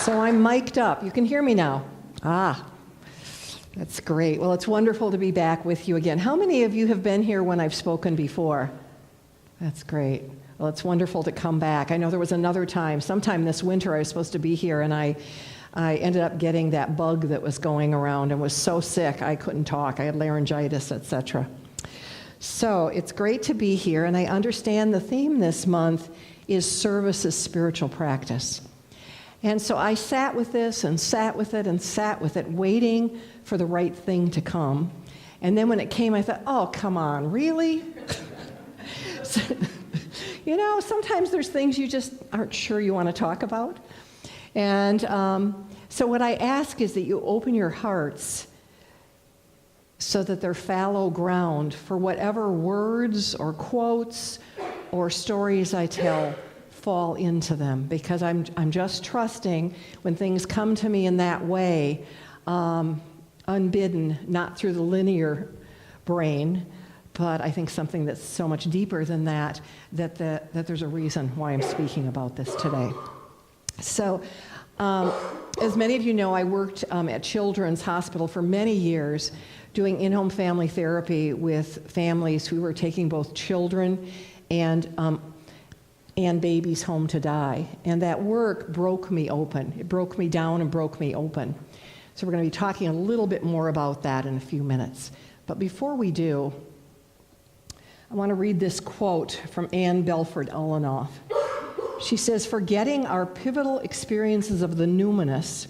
So I'm mic'd up. You can hear me now. That's great. Well, it's wonderful to be back with you again. How many of you have been here when I've spoken before? That's great. Well, it's wonderful to come back. I know there was another time, sometime this winter, I was supposed to be here, and I ended up getting that bug that was going around and was so sick I couldn't talk. I had laryngitis, etc. So it's great to be here, and I understand the theme this month is service as spiritual practice. And so I sat with this and sat with it and sat with it, waiting for the right thing to come. And then when it came, I thought, oh, come on, really? So, sometimes there's things you just aren't sure you want to talk about. And so what I ask is that you open your hearts so that they're fallow ground for whatever words or quotes or stories I tell fall into them, because I'm just trusting when things come to me in that way, unbidden, not through the linear brain, but I think something that's so much deeper than that there's a reason why I'm speaking about this today. So, as many of you know, I worked at Children's Hospital for many years doing in-home family therapy with families who were taking both children and babies home to die. And that work broke me open. It broke me down and broke me open. So we're going to be talking a little bit more about that in a few minutes. But before we do, I want to read this quote from Anne Belford Ullanoff. She says, "Forgetting our pivotal experiences of the numinous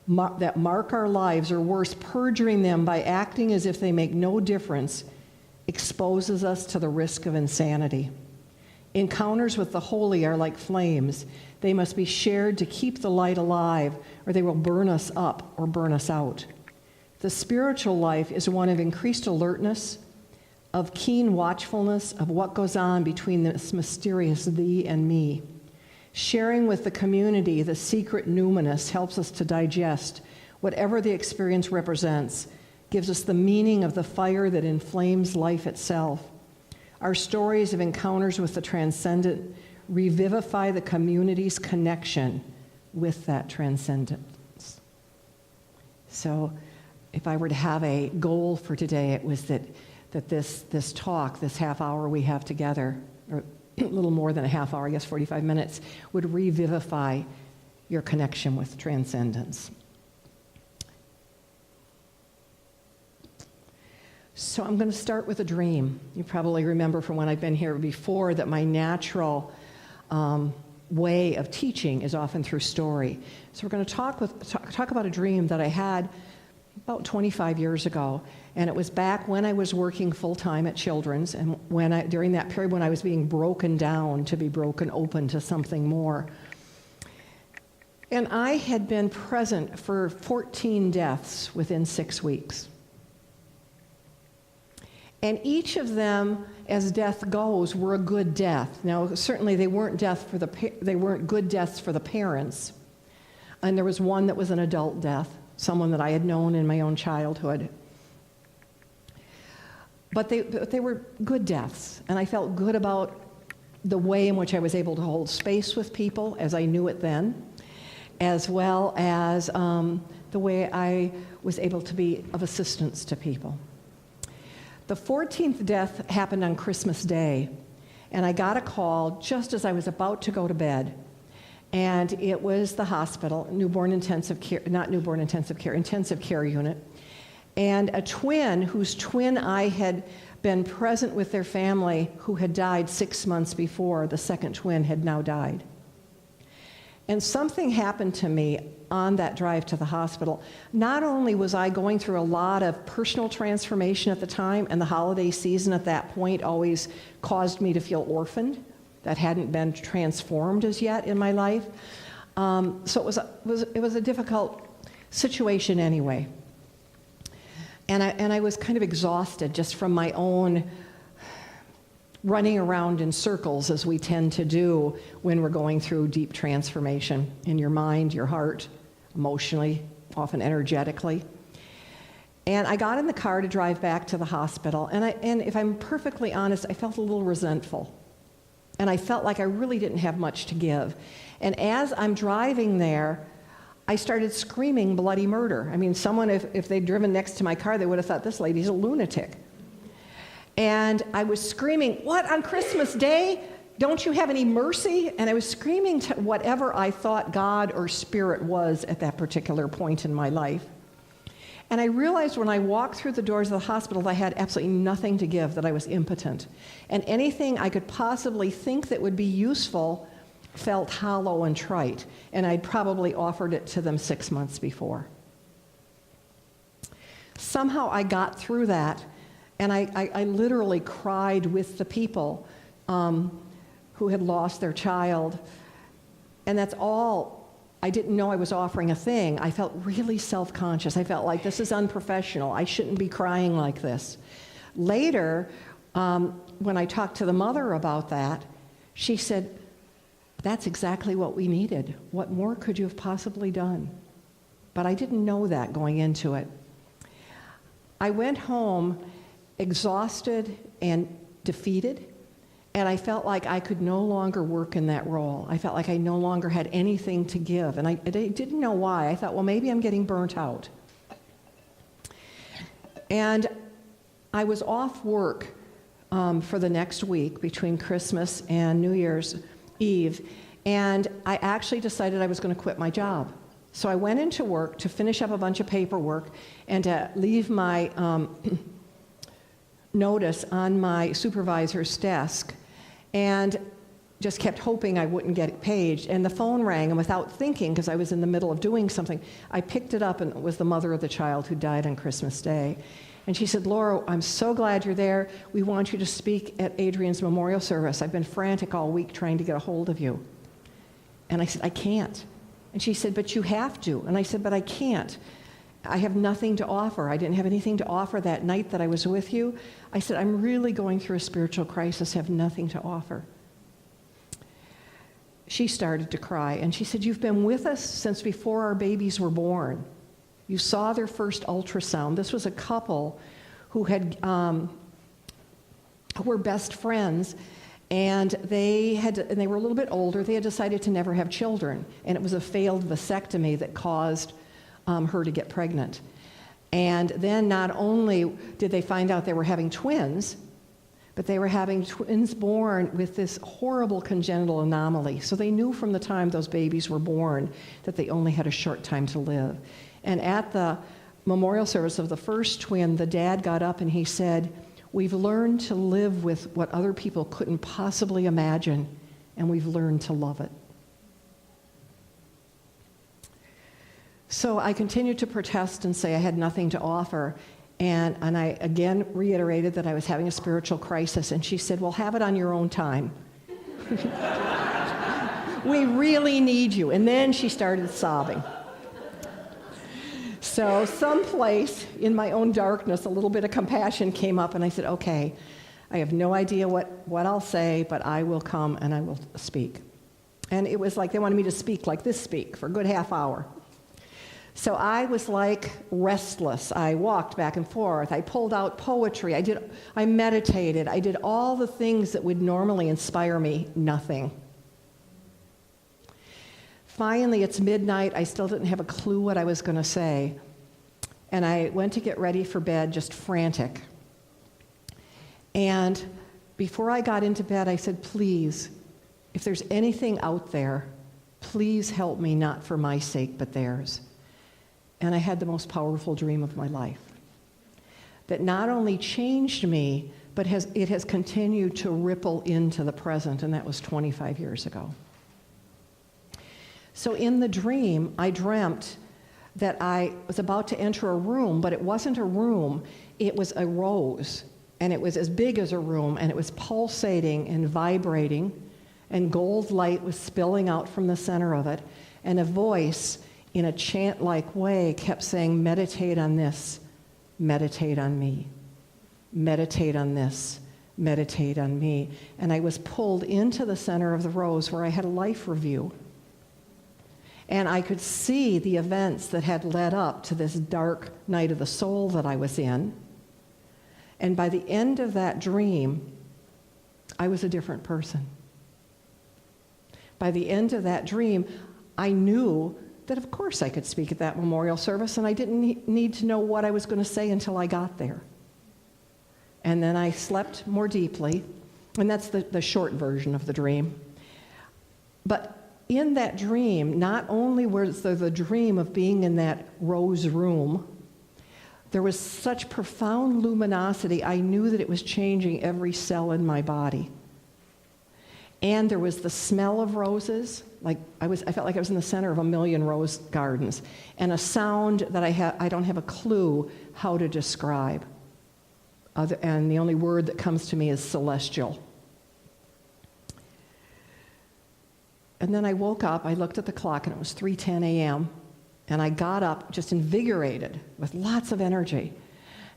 that mark our lives, or worse, perjuring them by acting as if they make no difference, exposes us to the risk of insanity. Encounters with the holy are like flames. They must be shared to keep the light alive, or they will burn us up or burn us out. The spiritual life is one of increased alertness, of keen watchfulness of what goes on between this mysterious thee and me. Sharing with the community the secret numinous helps us to digest whatever the experience represents, gives us the meaning of the fire that inflames life itself. Our stories of encounters with the transcendent revivify the community's connection with that transcendence." So if I were to have a goal for today, it was that this talk, this half hour we have together, or a little more than a half hour, I guess 45 minutes, would revivify your connection with transcendence. So I'm going to start with a dream. You probably remember from when I've been here before that my natural way of teaching is often through story. So we're going to talk about a dream that I had about 25 years ago, and it was back when I was working full-time at Children's, and during that period when I was being broken down to be broken open to something more. And I had been present for 14 deaths within 6 weeks. And each of them, as death goes, were a good death. Now, certainly they weren't good deaths for the parents. And there was one that was an adult death, someone that I had known in my own childhood. But they were good deaths, and I felt good about the way in which I was able to hold space with people as I knew it then, as well as the way I was able to be of assistance to people. The 14th death happened on Christmas Day, and I got a call just as I was about to go to bed. And it was the hospital, intensive care unit. And a twin, whose twin I had been present with their family, who had died 6 months before, the second twin had now died. And something happened to me on that drive to the hospital. Not only was I going through a lot of personal transformation at the time, and the holiday season at that point always caused me to feel orphaned, that hadn't been transformed as yet in my life. So it was a difficult situation anyway. And I was kind of exhausted just from my own running around in circles, as we tend to do when we're going through deep transformation in your mind, your heart, emotionally, often energetically. And I got in the car to drive back to the hospital, and if I'm perfectly honest, I felt a little resentful. And I felt like I really didn't have much to give. And as I'm driving there, I started screaming bloody murder. I mean, someone, if they'd driven next to my car, they would have thought, this lady's a lunatic. And I was screaming, what, on Christmas Day? Don't you have any mercy? And I was screaming to whatever I thought God or Spirit was at that particular point in my life. And I realized when I walked through the doors of the hospital that I had absolutely nothing to give, that I was impotent. And anything I could possibly think that would be useful felt hollow and trite. And I'd probably offered it to them 6 months before. Somehow I got through that, and I literally cried with the people who had lost their child. And that's all. I didn't know I was offering a thing. I felt really self-conscious. I felt like this is unprofessional. I shouldn't be crying like this. Later, when I talked to the mother about that, she said, that's exactly what we needed. What more could you have possibly done? But I didn't know that going into it. I went home exhausted and defeated, and I felt like I could no longer work in that role. I felt like I no longer had anything to give, and I didn't know why. I thought, well, maybe I'm getting burnt out. And I was off work for the next week between Christmas and New Year's Eve, and I actually decided I was going to quit my job. So I went into work to finish up a bunch of paperwork and to leave my notice on my supervisor's desk, and just kept hoping I wouldn't get paged. And the phone rang, and without thinking, because I was in the middle of doing something, I picked it up, and it was the mother of the child who died on Christmas Day. And she said, Laura, I'm so glad you're there. We want you to speak at Adrian's memorial service. I've been frantic all week trying to get a hold of you. And I said, I can't. And she said, but you have to. And I said, but I can't. I have nothing to offer. I didn't have anything to offer that night that I was with you. I said, I'm really going through a spiritual crisis, have nothing to offer. She started to cry, and she said, you've been with us since before our babies were born. You saw their first ultrasound. This was a couple who had who were best friends, and they were a little bit older. They had decided to never have children, and it was a failed vasectomy that caused her to get pregnant. And then not only did they find out they were having twins, but they were having twins born with this horrible congenital anomaly. So they knew from the time those babies were born that they only had a short time to live. And at the memorial service of the first twin, the dad got up and he said, we've learned to live with what other people couldn't possibly imagine, and we've learned to love it. So I continued to protest and say I had nothing to offer, and I again reiterated that I was having a spiritual crisis, and she said, well, have it on your own time. We really need you. And then she started sobbing. So someplace in my own darkness, a little bit of compassion came up, and I said, okay, I have no idea what I'll say, but I will come and I will speak. And it was like they wanted me to speak like this for a good half hour. So I was like restless. I walked back and forth. I pulled out poetry. I meditated. I did all the things that would normally inspire me. Nothing. Finally, it's midnight. I still didn't have a clue what I was going to say. And I went to get ready for bed, just frantic. And before I got into bed, I said, please, if there's anything out there, please help me, not for my sake, but theirs. And I had the most powerful dream of my life that not only changed me, but it has continued to ripple into the present, and that was 25 years ago. So in the dream, I dreamt that I was about to enter a room, but it wasn't a room, it was a rose, and it was as big as a room, and it was pulsating and vibrating, and gold light was spilling out from the center of it, and a voice in a chant-like way kept saying, meditate on this, meditate on me, meditate on this, meditate on me. And I was pulled into the center of the rose where I had a life review. And I could see the events that had led up to this dark night of the soul that I was in. And by the end of that dream, I was a different person. By the end of that dream, I knew that of course I could speak at that memorial service, and I didn't need to know what I was going to say until I got there. And then I slept more deeply, and that's the short version of the dream. But in that dream, not only was there the dream of being in that rose room, there was such profound luminosity, I knew that it was changing every cell in my body. And there was the smell of roses, I felt like I was in the center of 1,000,000 rose gardens, and a sound that I don't have a clue how to describe. And the only word that comes to me is celestial. And then I woke up, I looked at the clock, and it was 3:10 a.m., and I got up just invigorated with lots of energy.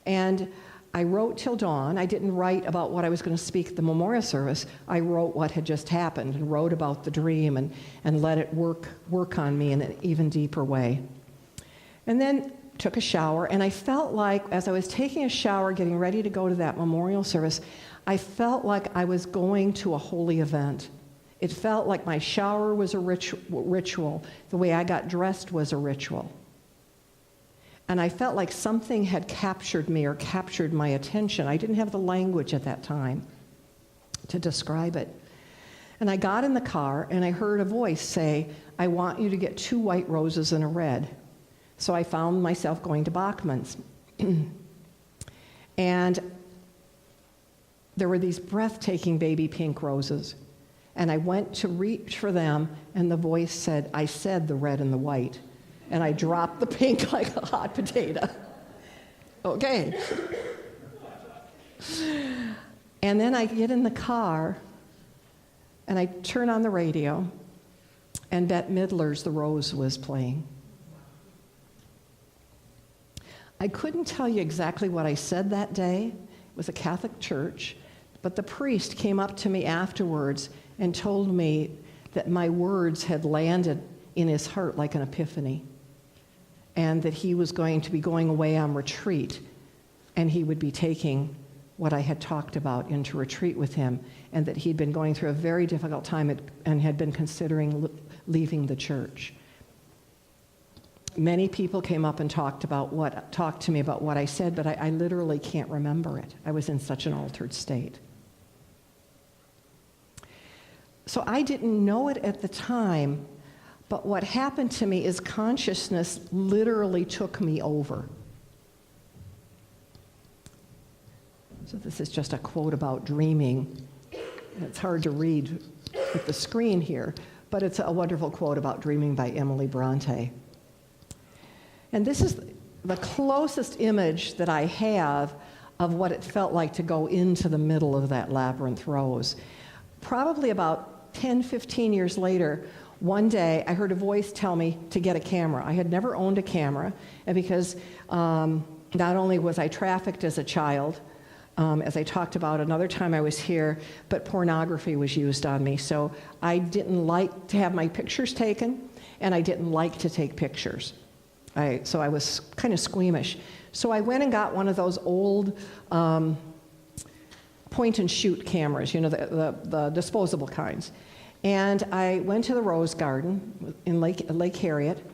And I wrote till dawn. I didn't write about what I was going to speak at the memorial service. I wrote what had just happened and wrote about the dream and let it work on me in an even deeper way. And then took a shower, and I felt like as I was taking a shower, getting ready to go to that memorial service, I felt like I was going to a holy event. It felt like my shower was a ritual. The way I got dressed was a ritual. And I felt like something had captured me or captured my attention. I didn't have the language at that time to describe it. And I got in the car, and I heard a voice say, "I want you to get 2 white roses and a red." So I found myself going to Bachman's. And there were these breathtaking baby pink roses. And I went to reach for them, and the voice said, "I said the red and the white." And I dropped the pink like a hot potato. Okay. And then I get in the car, and I turn on the radio, and Bette Midler's The Rose was playing. I couldn't tell you exactly what I said that day. It was a Catholic church, but the priest came up to me afterwards and told me that my words had landed in his heart like an epiphany, and that he was going to be going away on retreat, and he would be taking what I had talked about into retreat with him, and that he'd been going through a very difficult time and had been considering leaving the church. Many people came up and talked to me about what I said, but I literally can't remember it. I was in such an altered state. So I didn't know it at the time, but what happened to me is consciousness literally took me over. So this is just a quote about dreaming. It's hard to read with the screen here, but it's a wonderful quote about dreaming by Emily Bronte. And this is the closest image that I have of what it felt like to go into the middle of that labyrinth rose. Probably about 10, 15 years later, one day I heard a voice tell me to get a camera. I had never owned a camera, and because not only was I trafficked as a child, as I talked about another time I was here, but pornography was used on me. So I didn't like to have my pictures taken, and I didn't like to take pictures. So I was kind of squeamish. So I went and got one of those old point-and-shoot cameras, the disposable kinds. And I went to the Rose Garden in Lake Harriet,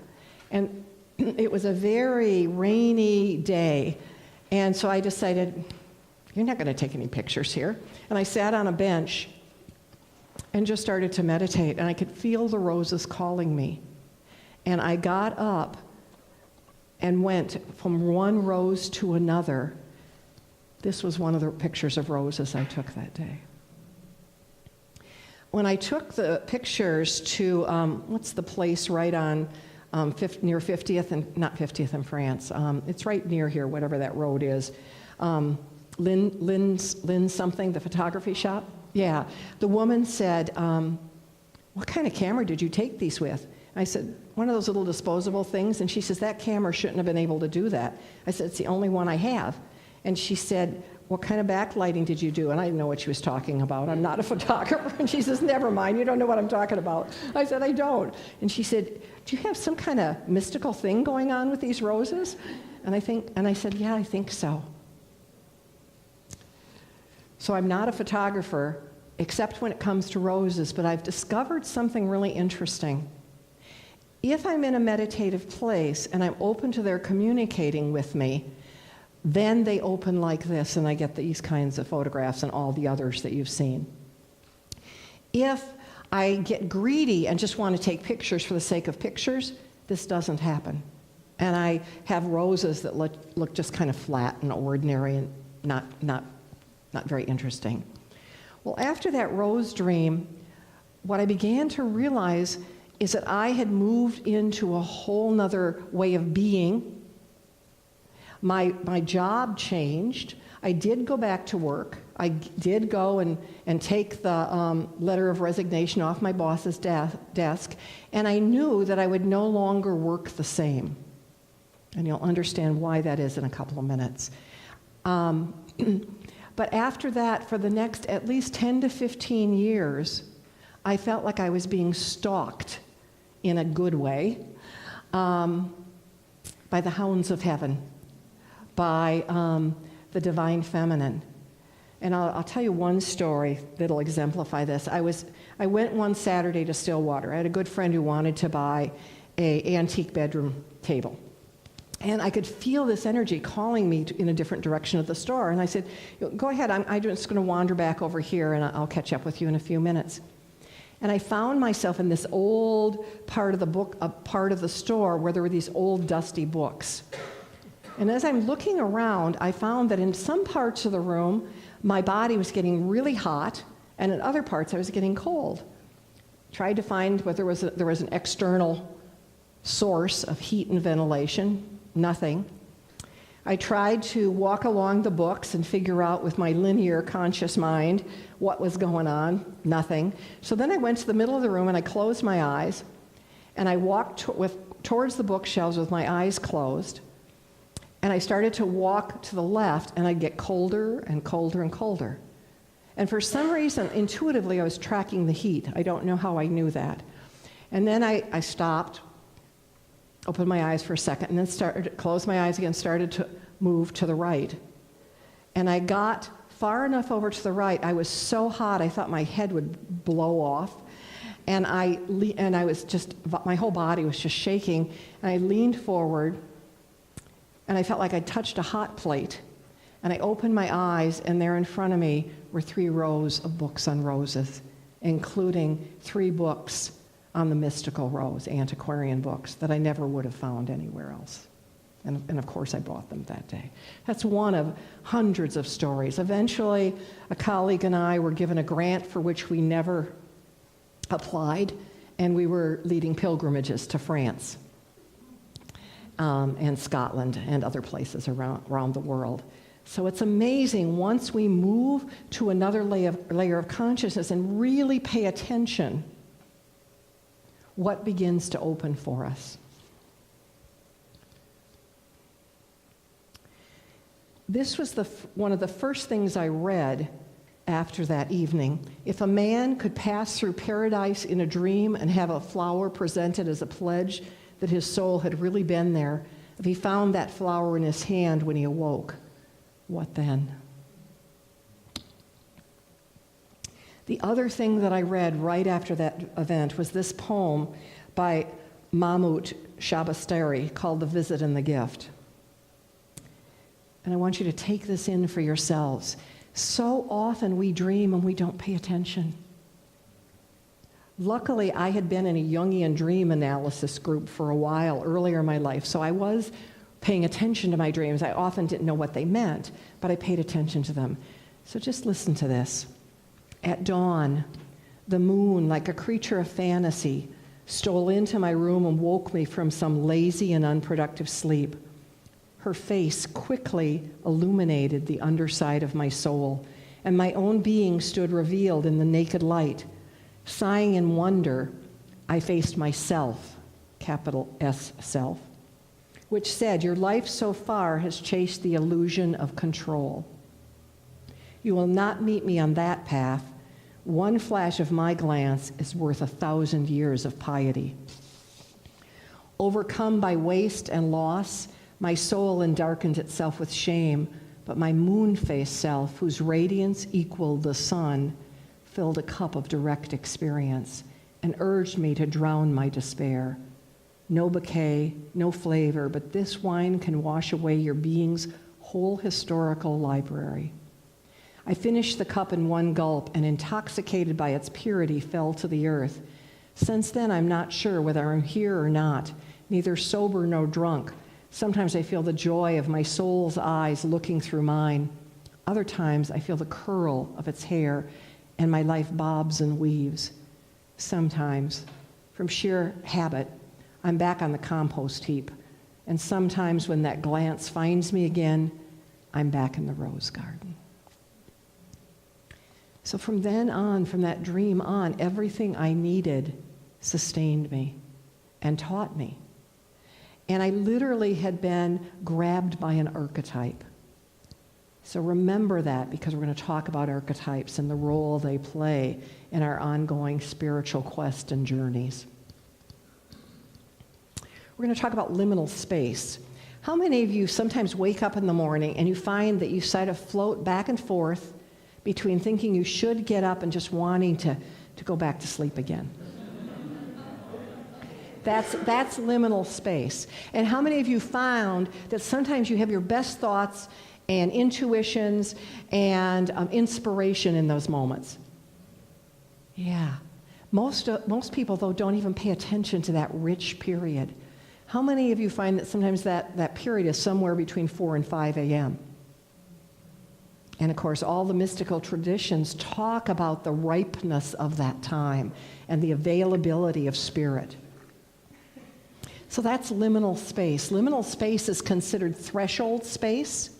and it was a very rainy day. And so I decided, you're not going to take any pictures here. And I sat on a bench and just started to meditate, and I could feel the roses calling me. And I got up and went from one rose to another. This was one of the pictures of roses I took that day. When I took the pictures to, what's the place right on near 50th and, not 50th in France, it's right near here, whatever that road is. Lynn something, the photography shop? Yeah. The woman said, what kind of camera did you take these with? I said, one of those little disposable things. And she says, that camera shouldn't have been able to do that. I said, it's the only one I have. And she said, what kind of backlighting did you do? And I didn't know what she was talking about. I'm not a photographer. And she says, never mind, you don't know what I'm talking about. I said, I don't. And she said, do you have some kind of mystical thing going on with these roses? And I said, yeah, I think so. So I'm not a photographer, except when it comes to roses, but I've discovered something really interesting. If I'm in a meditative place and I'm open to their communicating with me, then they open like this, and I get these kinds of photographs and all the others that you've seen. If I get greedy and just want to take pictures for the sake of pictures, this doesn't happen. And I have roses that look just kind of flat and ordinary and not very interesting. Well, after that rose dream, what I began to realize is that I had moved into a whole nother way of being. My job changed. I did go back to work. I did go and take the letter of resignation off my boss's desk, and I knew that I would no longer work the same. And you'll understand why that is in a couple of minutes. But after that, for the next at least 10 to 15 years, I felt like I was being stalked in a good way by the hounds of heaven, by the divine feminine. And I'll tell you one story that'll exemplify this. I went one Saturday to Stillwater. I had a good friend who wanted to buy an antique bedroom table. And I could feel this energy calling me in a different direction of the store. And I said, go ahead, I'm just going to wander back over here and I'll catch up with you in a few minutes. And I found myself in this old part of the store where there were these old dusty books. And as I'm looking around, I found that in some parts of the room, my body was getting really hot, and in other parts, I was getting cold. Tried to find whether there was an external source of heat and ventilation. Nothing. I tried to walk along the books and figure out with my linear conscious mind what was going on. Nothing. So then I went to the middle of the room and I closed my eyes, and I walked towards the bookshelves with my eyes closed. And I started to walk to the left, and I'd get colder and colder and colder. And for some reason, intuitively, I was tracking the heat. I don't know how I knew that. And then I stopped, opened my eyes for a second, and then closed my eyes again, started to move to the right. And I got far enough over to the right, I was so hot, I thought my head would blow off. And I was just, my whole body was just shaking, and I leaned forward, and I felt like I touched a hot plate. And I opened my eyes, and there in front of me were 3 rows of books on roses, including 3 books on the mystical rose, antiquarian books, that I never would have found anywhere else. And of course, I bought them that day. That's one of hundreds of stories. Eventually, a colleague and I were given a grant for which we never applied, and we were leading pilgrimages to France. And Scotland and other places around the world. So it's amazing once we move to another layer of consciousness and really pay attention, what begins to open for us. This was one of the first things I read after that evening. If a man could pass through paradise in a dream and have a flower presented as a pledge that his soul had really been there, if he found that flower in his hand when he awoke, what then? The other thing that I read right after that event was this poem by Mahmoud Shabastari called The Visit and the Gift. And I want you to take this in for yourselves. So often we dream and we don't pay attention. Luckily, I had been in a Jungian dream analysis group for a while earlier in my life, so I was paying attention to my dreams. I often didn't know what they meant, but I paid attention to them. So just listen to this. At dawn, the moon, like a creature of fantasy, stole into my room and woke me from some lazy and unproductive sleep. Her face quickly illuminated the underside of my soul, and my own being stood revealed in the naked light. Sighing in wonder, I faced myself, capital S self, which said, "Your life so far has chased the illusion of control. You will not meet me on that path. One flash of my glance is worth 1,000 years of piety." Overcome by waste and loss, my soul endarkened itself with shame, but my moon-faced self, whose radiance equaled the sun, filled a cup of direct experience and urged me to drown my despair. no bouquet, no flavor, but this wine can wash away your being's whole historical library. I finished the cup in one gulp and, intoxicated by its purity, fell to the earth. Since then, I'm not sure whether I'm here or not, neither sober nor drunk. Sometimes I feel the joy of my soul's eyes looking through mine. Other times I feel the curl of its hair, and my life bobs and weaves. Sometimes, from sheer habit, I'm back on the compost heap. And sometimes when that glance finds me again, I'm back in the rose garden. So from then on, from that dream on, everything I needed sustained me and taught me. And I literally had been grabbed by an archetype. So remember that, because we're going to talk about archetypes and the role they play in our ongoing spiritual quest and journeys. We're going to talk about liminal space. How many of you sometimes wake up in the morning and you find that you sort of float back and forth between thinking you should get up and just wanting to go back to sleep again? That's liminal space. And how many of you found that sometimes you have your best thoughts and intuitions and inspiration in those moments? Yeah. Most people, though, don't even pay attention to that rich period. How many of you find that sometimes that period is somewhere between 4 and 5 a.m.? And of course, all the mystical traditions talk about the ripeness of that time and the availability of spirit. So that's liminal space. Liminal space is considered threshold space,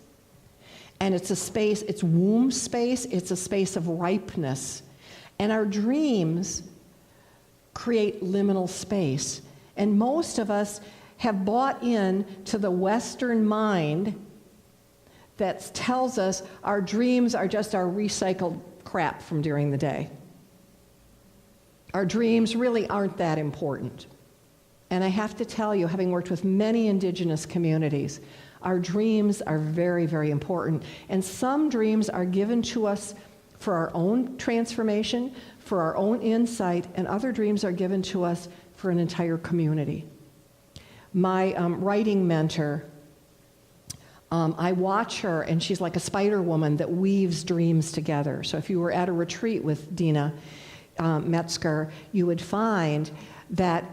and it's a space, it's womb space, it's a space of ripeness. And our dreams create liminal space. And most of us have bought in to the Western mind that tells us our dreams are just our recycled crap from during the day. Our dreams really aren't that important. And I have to tell you, having worked with many indigenous communities, our dreams are very, very important. And some dreams are given to us for our own transformation, for our own insight, and other dreams are given to us for an entire community. My writing mentor, I watch her, and she's like a spider woman that weaves dreams together. So if you were at a retreat with Dina Metzger, you would find that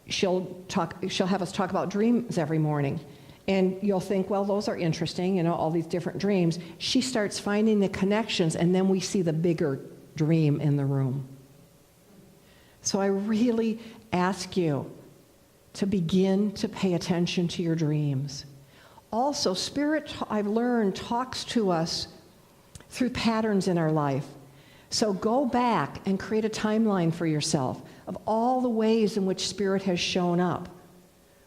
she'll have us talk about dreams every morning. And you'll think, well, those are interesting, all these different dreams. She starts finding the connections, and then we see the bigger dream in the room. So I really ask you to begin to pay attention to your dreams. Also, Spirit, I've learned, talks to us through patterns in our life. So go back and create a timeline for yourself of all the ways in which Spirit has shown up,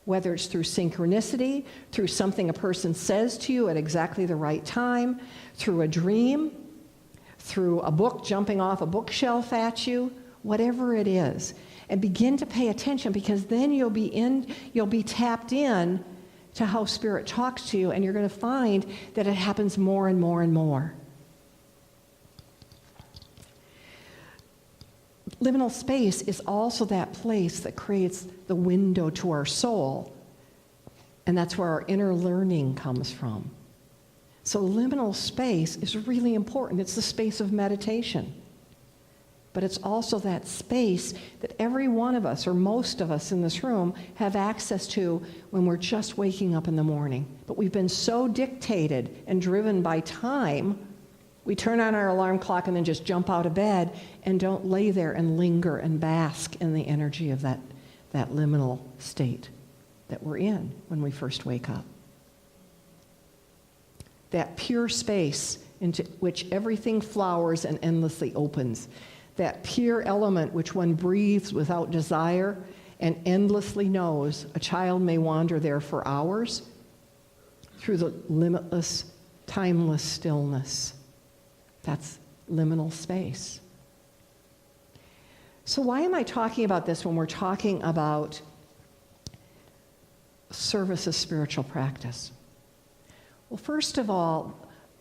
whether it's through synchronicity, through something a person says to you at exactly the right time, through a dream, through a book jumping off a bookshelf at you, whatever it is. And begin to pay attention, because then you'll be tapped in to how Spirit talks to you, and you're going to find that it happens more and more and more. Liminal space is also that place that creates the window to our soul, and that's where our inner learning comes from. So liminal space is really important. It's the space of meditation. But it's also that space that every one of us, or most of us in this room, have access to when we're just waking up in the morning. But we've been so dictated and driven by time, we turn on our alarm clock and then just jump out of bed and don't lay there and linger and bask in the energy of that liminal state that we're in when we first wake up. That pure space into which everything flowers and endlessly opens. That pure element which one breathes without desire and endlessly knows. A child may wander there for hours through the limitless, timeless stillness. That's liminal space. So why am I talking about this when we're talking about service as spiritual practice? Well, first of all,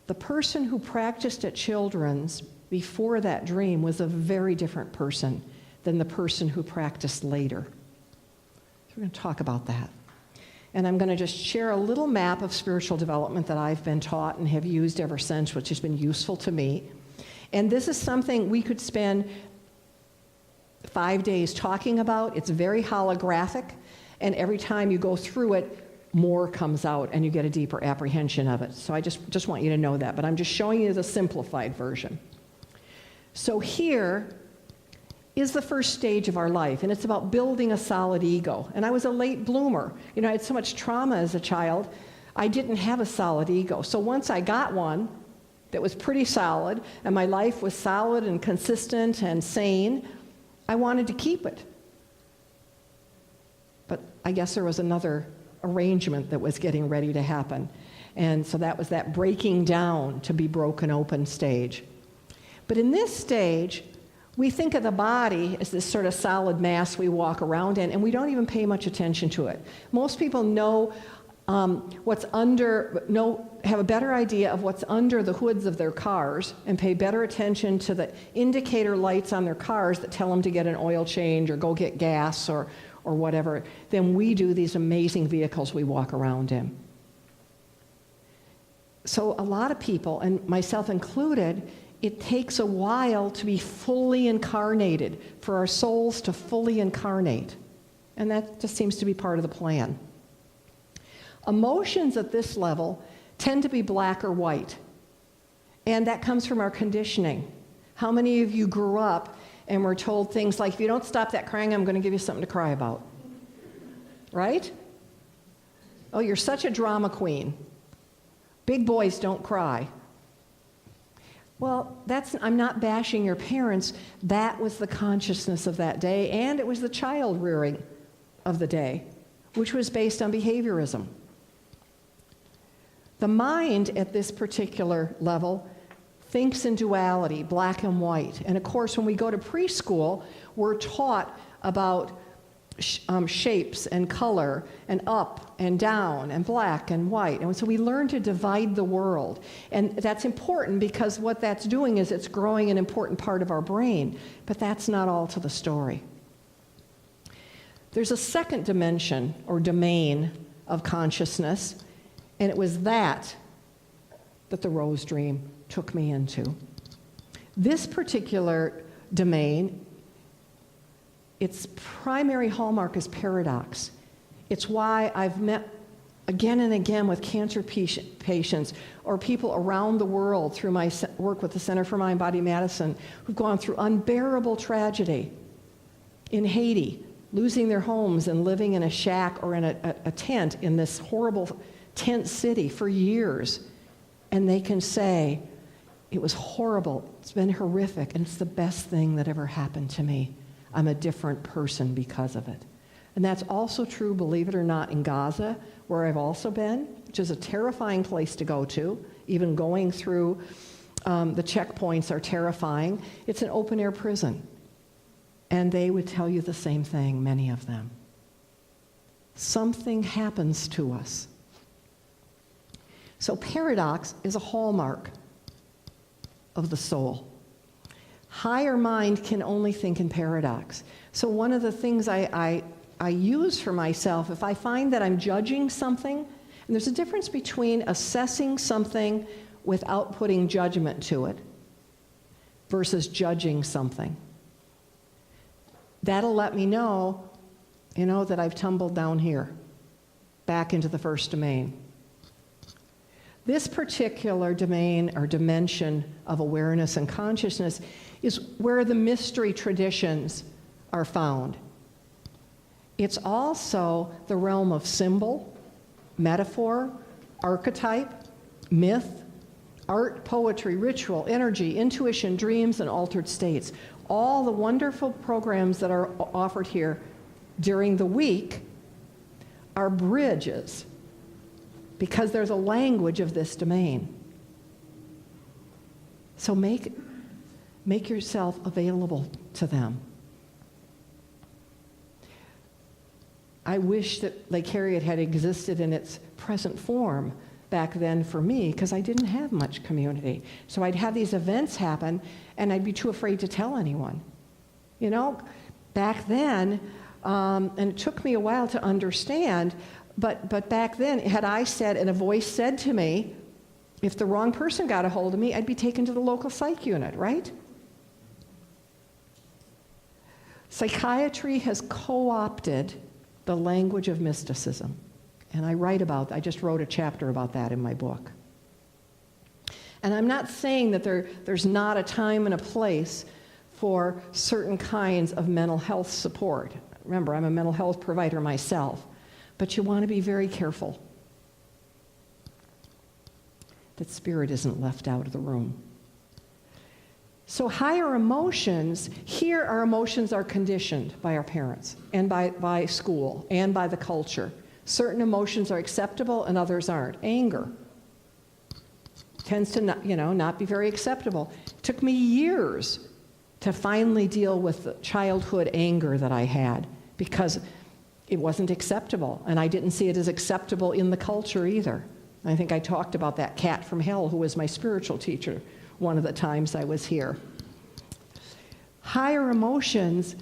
the person who practiced at Children's before that dream was a very different person than the person who practiced later. we're going to talk about that. And I'm going to just share a little map of spiritual development that I've been taught and have used ever since, which has been useful to me. And this is something we could spend 5 days talking about. It's very holographic, and every time you go through it, more comes out and you get a deeper apprehension of it. So I just want you to know that, but I'm just showing you the simplified version. So here is the first stage of our life, and it's about building a solid ego. And I was a late bloomer. You know, I had so much trauma as a child, I didn't have a solid ego. So once I got one that was pretty solid, and my life was solid and consistent and sane, I wanted to keep it. But I guess there was another arrangement that was getting ready to happen. And so that was that breaking down to be broken open stage. But in this stage, we think of the body as this sort of solid mass we walk around in, and we don't even pay much attention to it. Most people know what's under, have a better idea of what's under the hoods of their cars and pay better attention to the indicator lights on their cars that tell them to get an oil change or go get gas or whatever, than we do these amazing vehicles we walk around in. So a lot of people, and myself included, it takes a while to be fully incarnated, for our souls to fully incarnate. And that just seems to be part of the plan. Emotions at this level tend to be black or white. And that comes from our conditioning. How many of you grew up and were told things like, if you don't stop that crying, I'm going to give you something to cry about? Right? Oh, you're such a drama queen. Big boys don't cry. Well, I'm not bashing your parents. That was the consciousness of that day, and it was the child rearing of the day, which was based on behaviorism. The mind at this particular level thinks in duality, black and white. And of course, when we go to preschool, we're taught about shapes and color and up and down and black and white. And so we learn to divide the world. And that's important because what that's doing is it's growing an important part of our brain. But that's not all to the story. There's a second dimension or domain of consciousness, and it was that the Rose Dream took me into. This particular domain, its primary hallmark is paradox. It's why I've met again and again with cancer patients or people around the world through my work with the Center for Mind-Body Medicine who've gone through unbearable tragedy in Haiti, losing their homes and living in a shack or in a tent in this horrible tent city for years. And they can say, it was horrible, it's been horrific, and it's the best thing that ever happened to me. I'm a different person because of it. And that's also true, believe it or not, in Gaza, where I've also been, which is a terrifying place to go to. Even going through the checkpoints are terrifying. It's an open-air prison. And they would tell you the same thing, many of them. Something happens to us. So paradox is a hallmark of the soul. Higher mind can only think in paradox. So one of the things I use for myself, if I find that I'm judging something, and there's a difference between assessing something without putting judgment to it versus judging something. That'll let me know, that I've tumbled down here, back into the first domain. This particular domain or dimension of awareness and consciousness is where the mystery traditions are found. It's also the realm of symbol, metaphor, archetype, myth, art, poetry, ritual, energy, intuition, dreams, and altered states. All the wonderful programs that are offered here during the week are bridges, because there's a language of this domain. So make yourself available to them. I wish that Lake Harriet had existed in its present form back then for me, because I didn't have much community. So I'd have these events happen, and I'd be too afraid to tell anyone. Back then, And it took me a while to understand, but back then, had I said, and a voice said to me, if the wrong person got a hold of me, I'd be taken to the local psych unit, right? Psychiatry has co-opted the language of mysticism. And I just wrote a chapter about that in my book. And I'm not saying that there's not a time and a place for certain kinds of mental health support. Remember, I'm a mental health provider myself. But you want to be very careful that spirit isn't left out of the room. So higher emotions, here our emotions are conditioned by our parents and by school and by the culture. Certain emotions are acceptable and others aren't. Anger tends to not be very acceptable. It took me years to finally deal with the childhood anger that I had because it wasn't acceptable, and I didn't see it as acceptable in the culture either. I think I talked about that cat from hell who was my spiritual teacher one of the times I was here. Higher emotions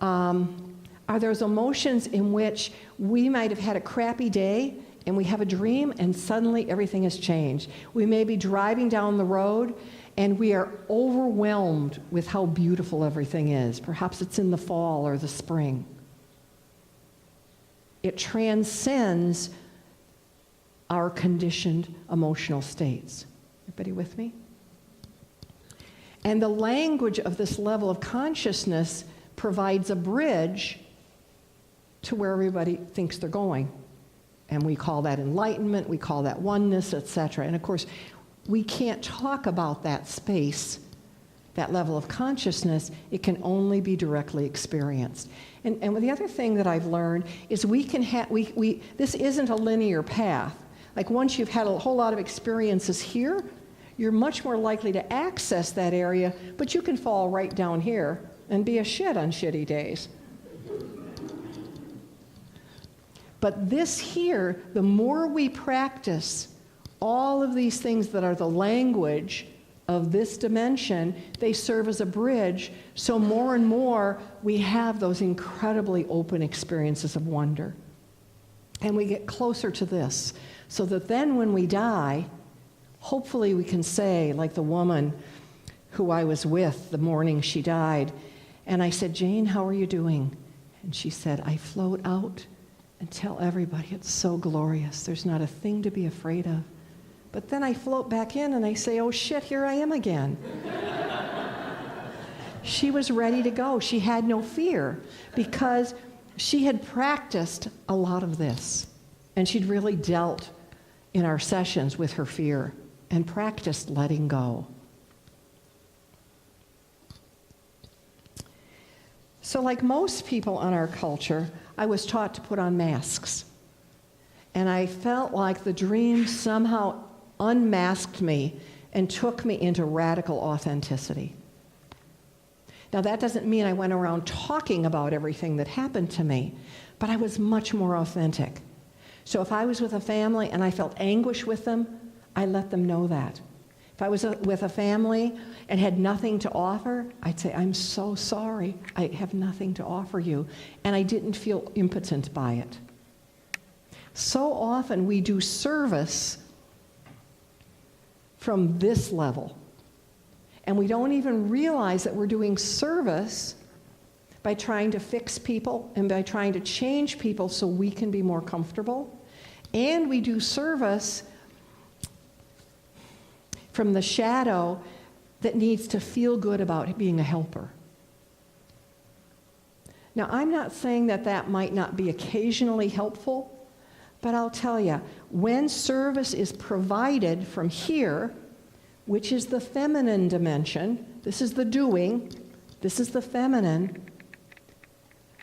are those emotions in which we might have had a crappy day and we have a dream and suddenly everything has changed. We may be driving down the road and we are overwhelmed with how beautiful everything is. Perhaps it's in the fall or the spring. It transcends our conditioned emotional states. Everybody with me? And the language of this level of consciousness provides a bridge to where everybody thinks they're going. And we call that enlightenment, we call that oneness, etc. And of course, we can't talk about that space, that level of consciousness. It can only be directly experienced. And the other thing that I've learned is we can have, this isn't a linear path. Like once you've had a whole lot of experiences here, you're much more likely to access that area, but you can fall right down here and be a shit on shitty days. But this here, the more we practice all of these things that are the language of this dimension, they serve as a bridge, so more and more we have those incredibly open experiences of wonder. And we get closer to this, so that then when we die, hopefully we can say, like the woman who I was with the morning she died, and I said, Jane, how are you doing? And she said, I float out and tell everybody it's so glorious. There's not a thing to be afraid of. But then I float back in and I say, oh shit, here I am again. She was ready to go. She had no fear because she had practiced a lot of this. And she'd really dealt in our sessions with her fear and practiced letting go. So like most people in our culture, I was taught to put on masks. And I felt like the dream somehow unmasked me and took me into radical authenticity. Now that doesn't mean I went around talking about everything that happened to me, but I was much more authentic. So if I was with a family and I felt anguish with them, I let them know that. If I was with a family and had nothing to offer, I'd say, I'm so sorry, I have nothing to offer you. And I didn't feel impotent by it. So often we do service from this level. And we don't even realize that we're doing service by trying to fix people and by trying to change people so we can be more comfortable. And we do service from the shadow that needs to feel good about being a helper. Now, I'm not saying that that might not be occasionally helpful, but I'll tell you, when service is provided from here, which is the feminine dimension, this is the doing, this is the feminine,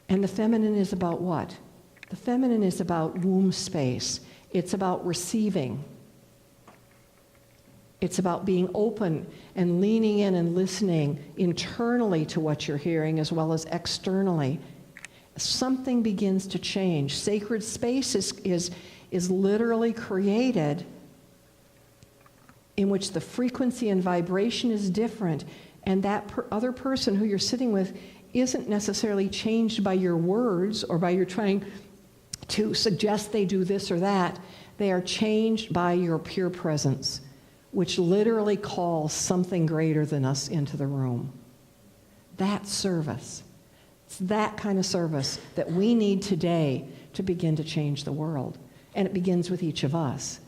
and the feminine is about what? The feminine is about womb space. It's about receiving. It's about being open and leaning in and listening internally to what you're hearing as well as externally. Something begins to change. Sacred space is literally created in which the frequency and vibration is different, and that other person who you're sitting with isn't necessarily changed by your words or by your trying to suggest they do this or that. They are changed by your pure presence, which literally calls something greater than us into the room. That's service. It's that kind of service that we need today to begin to change the world. And it begins with each of us.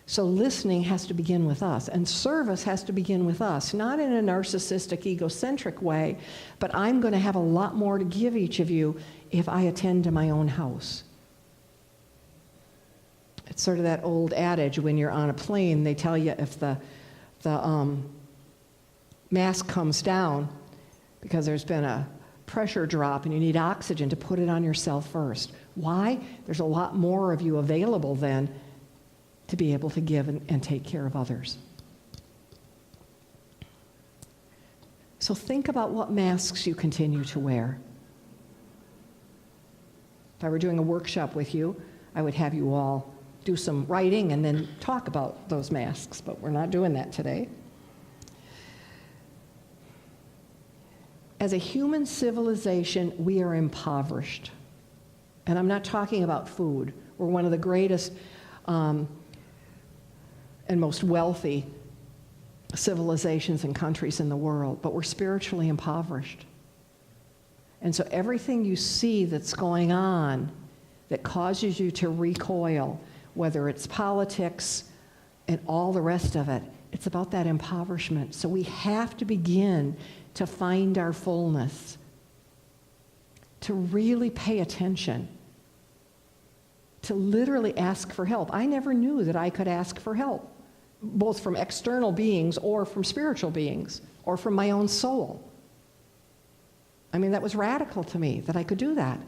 So listening has to begin with us, and service has to begin with us, not in a narcissistic, egocentric way, but I'm going to have a lot more to give each of you if I attend to my own house. It's sort of that old adage, when you're on a plane, they tell you if the mask comes down because there's been a pressure drop and you need oxygen, to put it on yourself first. Why? There's a lot more of you available then to be able to give and take care of others. So think about what masks you continue to wear. If I were doing a workshop with you, I would have you all do some writing and then talk about those masks, but we're not doing that today. As a human civilization, we are impoverished. And I'm not talking about food. We're one of the greatest and most wealthy civilizations and countries in the world, but we're spiritually impoverished. And so everything you see that's going on that causes you to recoil, whether it's politics and all the rest of it, it's about that impoverishment. So we have to begin to find our fullness, to really pay attention, to literally ask for help. I never knew that I could ask for help, both from external beings or from spiritual beings or from my own soul. I mean, that was radical to me that I could do that.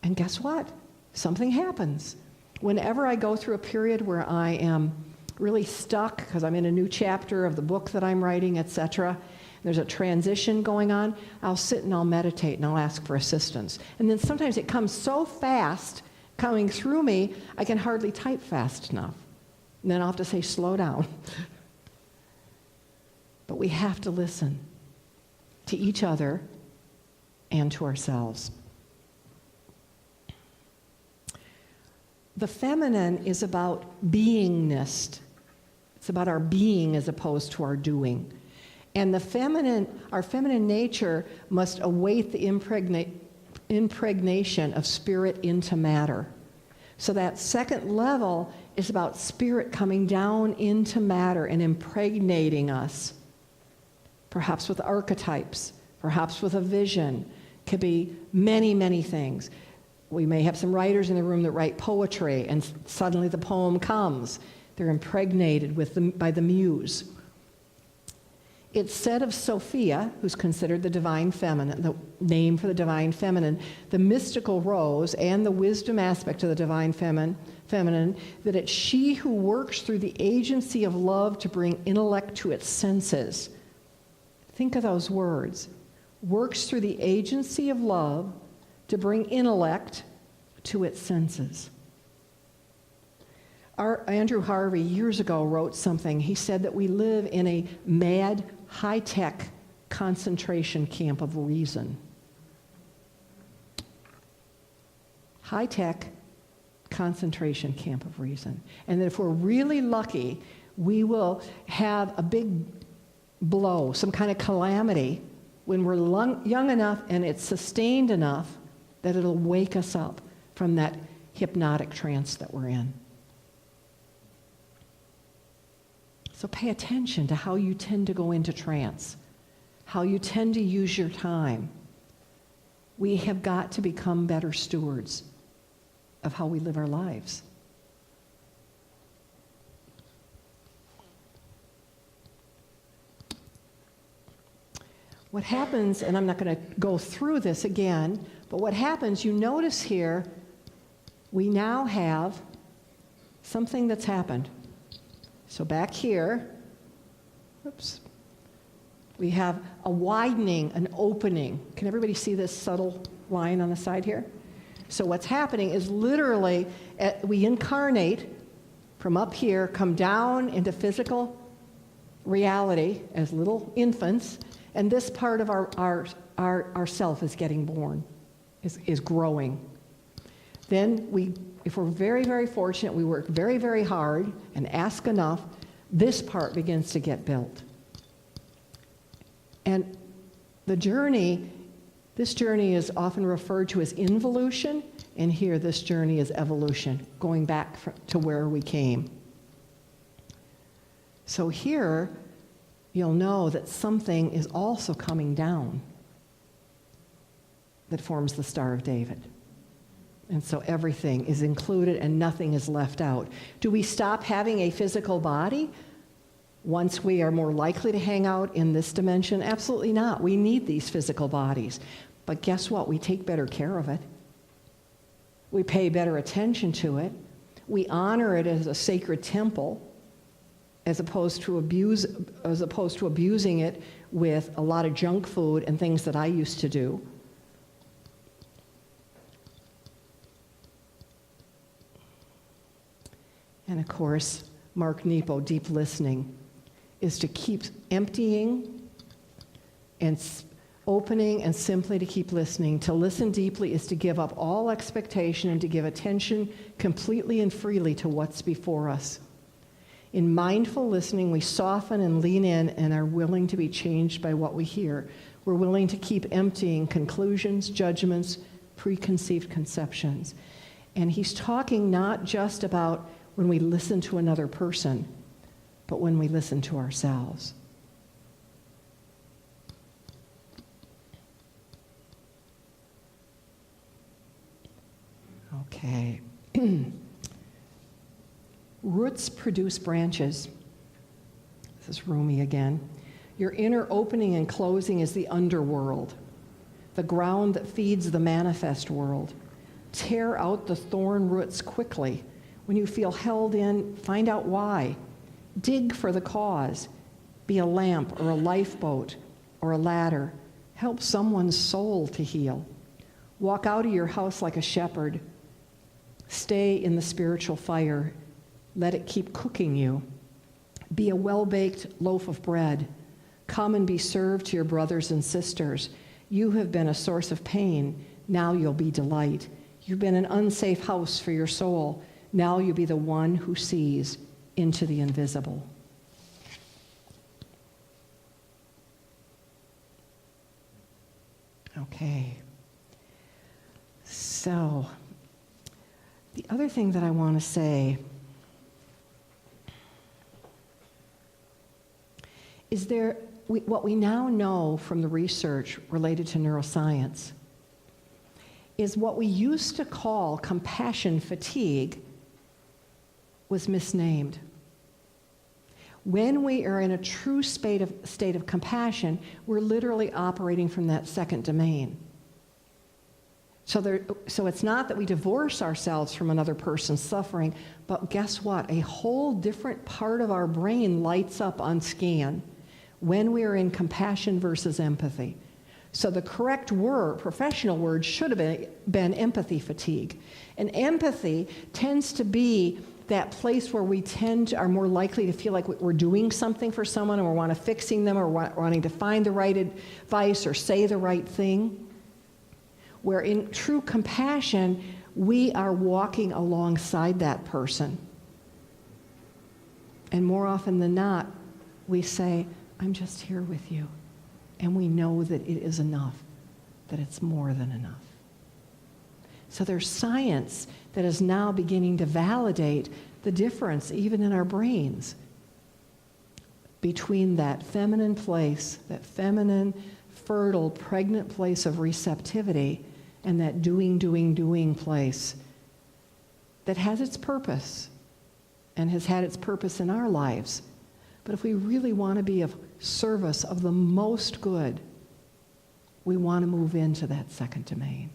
And guess what? Something happens. Whenever I go through a period where I am really stuck because I'm in a new chapter of the book that I'm writing, etc., there's a transition going on, I'll sit and I'll meditate and I'll ask for assistance. And then sometimes it comes so fast coming through me, I can hardly type fast enough. And then I'll have to say, slow down. But we have to listen to each other and to ourselves. The feminine is about beingness. It's about our being as opposed to our doing. And our feminine nature must await the impregnation of spirit into matter. So that second level is about spirit coming down into matter and impregnating us, perhaps with archetypes, perhaps with a vision. Could be many, many things. We may have some writers in the room that write poetry, and suddenly the poem comes. They're impregnated by the muse. It's said of Sophia, who's considered the divine feminine, the name for the divine feminine, the mystical rose and the wisdom aspect of the divine feminine, that it's she who works through the agency of love to bring intellect to its senses. Think of those words. Works through the agency of love to bring intellect to its senses. Andrew Harvey years ago wrote something. He said that we live in a mad, high-tech concentration camp of reason. High-tech concentration camp of reason. And that if we're really lucky, we will have a big blow, some kind of calamity, when we're young enough and it's sustained enough that it'll wake us up from that hypnotic trance that we're in. So pay attention to how you tend to go into trance, how you tend to use your time. We have got to become better stewards of how we live our lives. What happens, and I'm not going to go through this again, but what happens, you notice here, we now have something that's happened. So back here, oops, we have a widening, an opening. Can everybody see this subtle line on the side here? So what's happening is literally, we incarnate from up here, come down into physical reality as little infants, and this part of our self is getting born, is growing. Then if we're very, very fortunate, we work very, very hard and ask enough, this part begins to get built. And this journey is often referred to as involution, and here this journey is evolution, going back to where we came. So here, you'll know that something is also coming down that forms the Star of David. And so everything is included and nothing is left out. Do we stop having a physical body once we are more likely to hang out in this dimension? Absolutely not. We need these physical bodies. But guess what? We take better care of it. We pay better attention to it. We honor it as a sacred temple, as opposed to abusing it with a lot of junk food and things that I used to do. And of course, Mark Nepo, deep listening, is to keep emptying and opening and simply to keep listening. To listen deeply is to give up all expectation and to give attention completely and freely to what's before us. In mindful listening, we soften and lean in and are willing to be changed by what we hear. We're willing to keep emptying conclusions, judgments, preconceived conceptions. And he's talking not just about when we listen to another person, but when we listen to ourselves. Okay. Roots produce branches. This is Rumi again. Your inner opening and closing is the underworld, the ground that feeds the manifest world. Tear out the thorn roots quickly. When you feel held in, find out why. Dig for the cause. Be a lamp or a lifeboat or a ladder. Help someone's soul to heal. Walk out of your house like a shepherd. Stay in the spiritual fire. Let it keep cooking you. Be a well-baked loaf of bread. Come and be served to your brothers and sisters. You have been a source of pain. Now you'll be delight. You've been an unsafe house for your soul. Now you'll be the one who sees into the invisible. Okay. So, the other thing that I want to say is what we now know from the research related to neuroscience is what we used to call compassion fatigue was misnamed. When we are in a true state of compassion, we're literally operating from that second domain. So it's not that we divorce ourselves from another person's suffering, but guess what? A whole different part of our brain lights up on scan when we are in compassion versus empathy. So the correct word, professional word, should have been empathy fatigue. And empathy tends to be that place where we are more likely to feel like we're doing something for someone and we want to fixing them or wanting to find the right advice or say the right thing. Where in true compassion, we are walking alongside that person. And more often than not, we say, I'm just here with you. And we know that it is enough, that it's more than enough. So there's science that is now beginning to validate the difference, even in our brains, between that feminine place, that feminine, fertile, pregnant place of receptivity, and that doing place that has its purpose and has had its purpose in our lives. But if we really want to be of service of the most good, we want to move into that second domain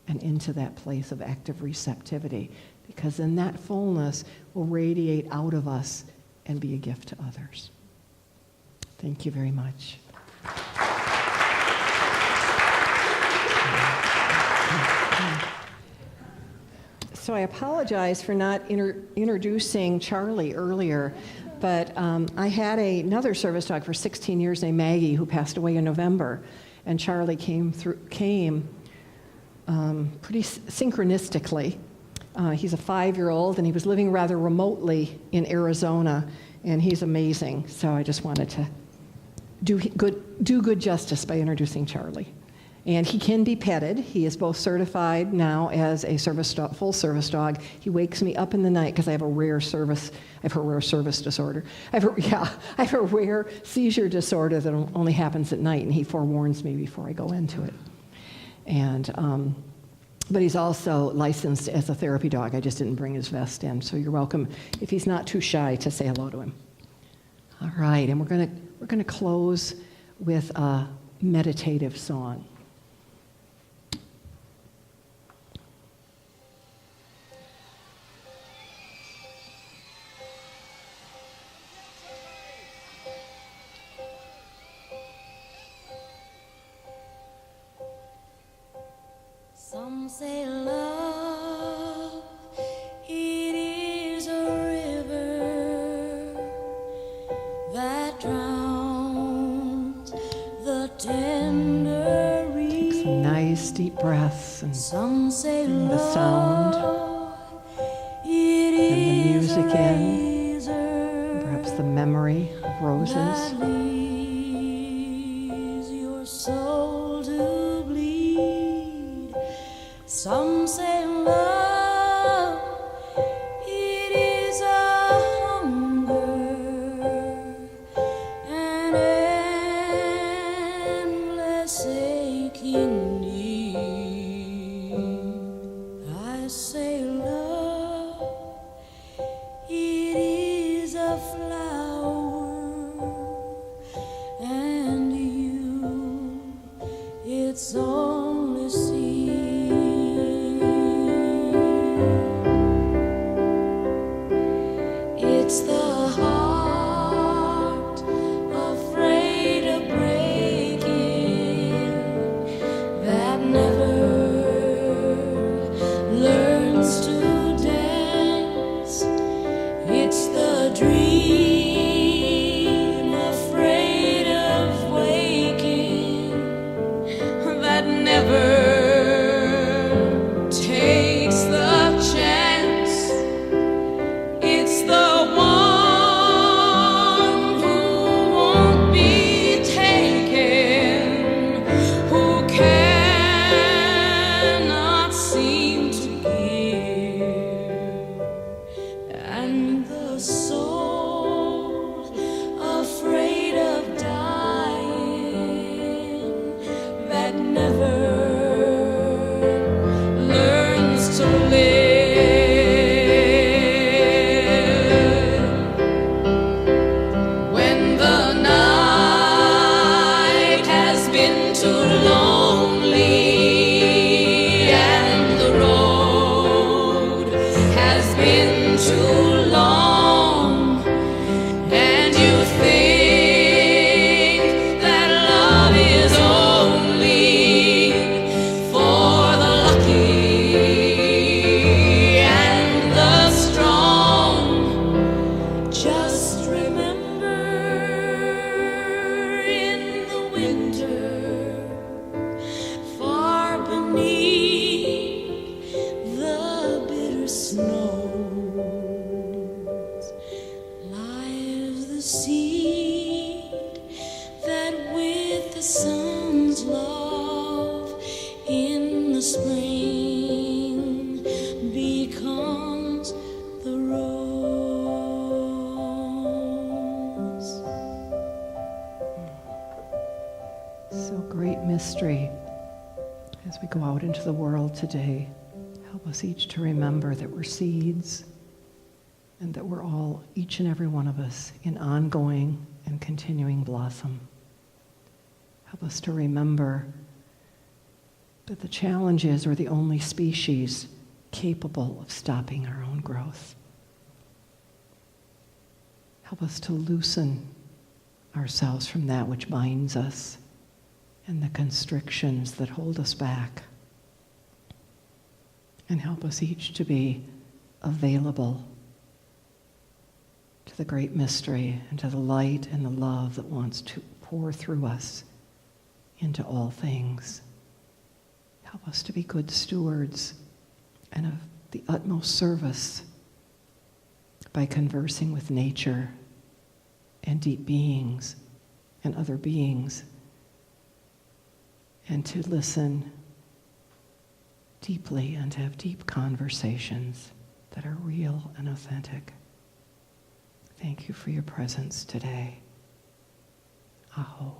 and into that place of active receptivity, because then that fullness will radiate out of us and be a gift to others. Thank you very much. So I apologize for not introducing Charlie earlier. But I had another service dog for 16 years named Maggie who passed away in November. And Charlie came pretty synchronistically. He's a 5-year-old, and he was living rather remotely in Arizona, and he's amazing. So I just wanted to do good justice by introducing Charlie. And he can be petted. He is both certified now as a full service dog. He wakes me up in the night because I have a rare service disorder. I have a rare seizure disorder that only happens at night, and he forewarns me before I go into it. And but he's also licensed as a therapy dog. I just didn't bring his vest in, so you're welcome if he's not too shy to say hello to him. All right, and we're gonna close with a meditative song. Some say love, it is a river that drowns the tender reed. Take some nice deep breaths and some say bring the sound and the music in, perhaps the memory of roses. That leaves your soul to bleed. Some say love, it is a hunger, an endless aching need. I say love, it is a flower, and you, it's only seed. It's the heart afraid of breaking that never learns to dance. It's the dream afraid of waking that never takes the chance. It's the one who won't be taken, who cannot seem to give, and the soul afraid of dying that never learns to live. When the night has been too lonely and the road has been too long, and you think that love is only for the lucky and the strong, just remember in the winter, far beneath the bitter snows, lies the seed that with the sun's love in the spring becomes the rose. So great mystery as we go out into the world today. Help us each to remember that we're seeds and that we're all, each and every one of us, in ongoing and continuing blossom. Help us to remember that the challenges are the only species capable of stopping our own growth. Help us to loosen ourselves from that which binds us and the constrictions that hold us back. And help us each to be available to to the great mystery and to the light and the love that wants to pour through us into all things. Help us to be good stewards and of the utmost service by conversing with nature and deep beings and other beings, and to listen deeply and to have deep conversations that are real and authentic. Thank you for your presence today. Aho.